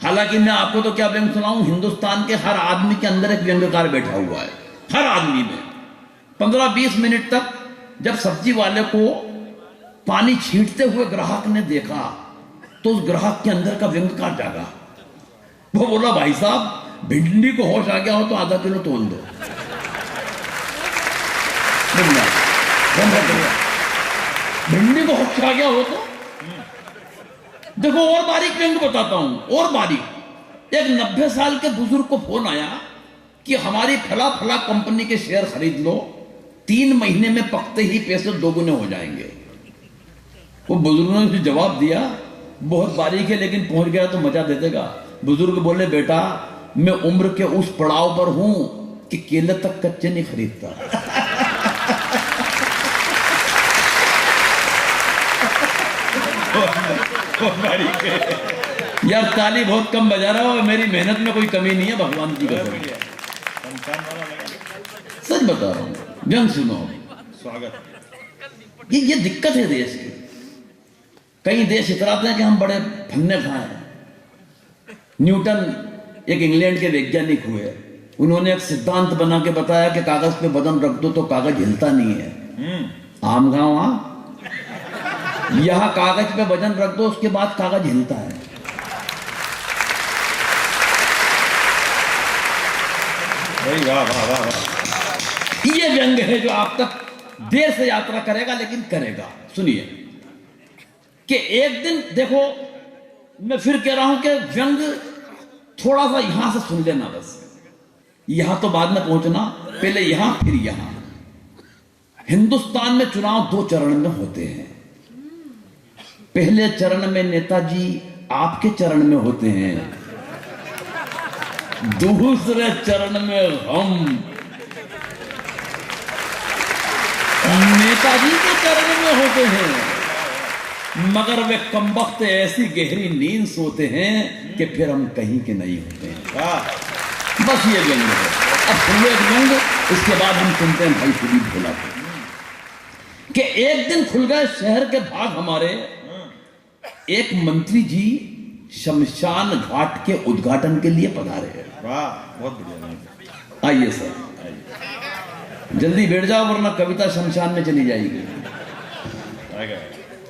हालांकि मैं आपको तो क्या व्यंग सुनाऊं, हिंदुस्तान के हर आदमी के अंदर एक व्यंग्यकार बैठा हुआ है, हर आदमी में। 15-20 मिनट तक जब सब्जी वाले को पानी छींटते हुए ग्राहक ने देखा तो उस ग्राहक के अंदर का व्यंग्यकार जागा। वो बोला, भाई साहब भिंडी को होश आ गया हो तो आधा किलो तोल दो। भिंडी को होश आ गया हो तो देखो। और बारीक व्यंग बताता हूं, और बारीक। एक 90 साल के बुजुर्ग को फोन आया कि हमारी फला फला कंपनी के शेयर खरीद लो, 3 महीने में पकते ही पैसे दोगुने हो जाएंगे। वो बुजुर्ग ने उसे जवाब दिया, बहुत बारीक है लेकिन पहुंच गया तो मजा दे देगा। बुजुर्ग बोले, बेटा मैं उम्र के उस पड़ाव पर हूं कि केले तक कच्चे नहीं खरीदता। यार ताली बहुत कम बजा रहा हो, मेरी मेहनत में कोई कमी नहीं है, भगवान की कसम सच बता रहा हूं। व्यंग सुनो, स्वागत। ये दिक्कत है देश की। कई देश इतराते हैं कि हम बड़े फन्ने खाए हैं। न्यूटन एक इंग्लैंड के वैज्ञानिक हुए, उन्होंने एक सिद्धांत बना के बताया कि कागज पे वजन रख दो तो कागज हिलता नहीं है। आम गांव यहां कागज पे वजन रख दो, उसके बाद कागज हिलता है। वाह वाह वाह। ये व्यंग है जो आप तक देर से यात्रा करेगा लेकिन करेगा। सुनिए कि एक दिन देखो, मैं फिर कह रहा हूं कि व्यंग थोड़ा सा यहां से सुन लेना, बस यहां तो बाद में पहुंचना, पहले यहां फिर यहां। हिंदुस्तान में चुनाव 2 चरण में होते हैं। पहले चरण में नेताजी आपके चरण में होते हैं, दूसरे चरण में हम नेताजी के चरण में होते हैं, मगर वे कमबख्त ऐसी गहरी नींद सोते हैं कि फिर हम कहीं के नहीं होते हैं। बस ये व्यंग है। अब सुनिए व्यंग, इसके बाद हम सुनते हैं भाई सुदीप भोला कि एक दिन खुल गए शहर के भाग हमारे। एक मंत्री जी शमशान घाट के उद्घाटन के लिए पधारे हैं। वाह, बहुत बढ़िया। आइए सर, जल्दी बैठ जाओ वरना कविता शमशान में चली जाएगी।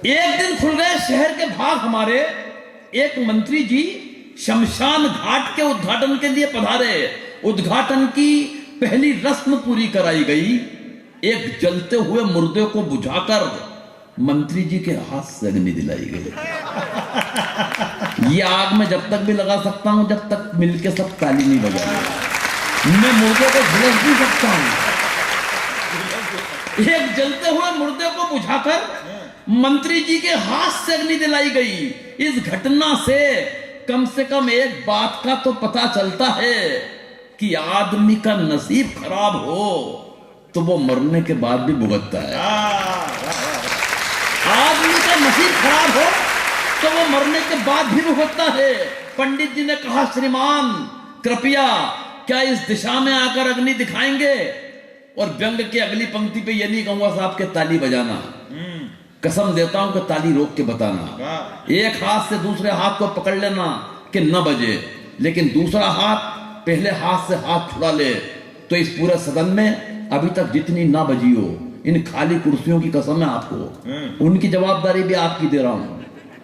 एक दिन खुल गए शहर के भाग हमारे, एक मंत्री जी शमशान घाट के उद्घाटन के लिए पधारे। उद्घाटन की पहली रस्म पूरी कराई गई। एक जलते हुए मुर्दे को बुझाकर मंत्री जी के हाथ से अग्नि दिलाई गई। ये आग में जब तक भी लगा सकता हूं जब तक मिलके सब ताली नहीं बजाएंगे। मैं मुर्दे को झुलस भी सकता हूं। एक जलते हुए मुर्दे को बुझाकर मंत्री जी के हाथ से अग्नि दिलाई गई। इस घटना से कम एक बात का तो पता चलता है कि आदमी का नसीब खराब हो तो वो मरने के बाद भी भुगतता है। आदमी का नसीब खराब हो तो वो मरने के बाद भी भुगतता है। पंडित जी ने कहा, श्रीमान कृपया क्या इस दिशा में आकर अग्नि दिखाएंगे? और व्यंग की अगली पंक्ति पे ये नहीं कहूंगा साहब के ताली बजाना, कसम देता हूं कि ताली रोक के बताना। एक हाथ से दूसरे हाथ को पकड़ लेना कि न बजे, लेकिन दूसरा हाथ पहले हाथ से हाथ छुड़ा ले तो इस पूरे सदन में अभी तक जितनी ना बजी हो, इन खाली कुर्सियों की कसम है आपको, उनकी जवाबदारी भी आपकी दे रहा हूं।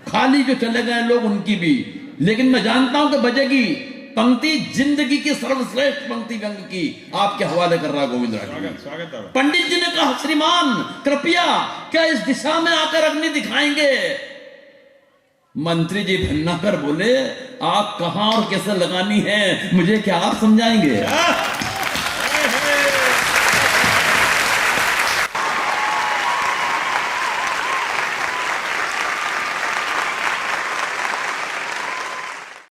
खाली जो चले गए लोग उनकी भी, लेकिन मैं जानता हूं कि बजेगी पंक्ति। जिंदगी की सर्वश्रेष्ठ पंक्ति व्यंग की आपके हवाले कर रहा गोविंद राज। पंडित जी ने कहा, श्रीमान कृपया क्या इस दिशा में आकर अग्नि दिखाएंगे? मंत्री जी भन्ना कर बोले, आग कहां और कैसे लगानी है मुझे क्या आप समझाएंगे?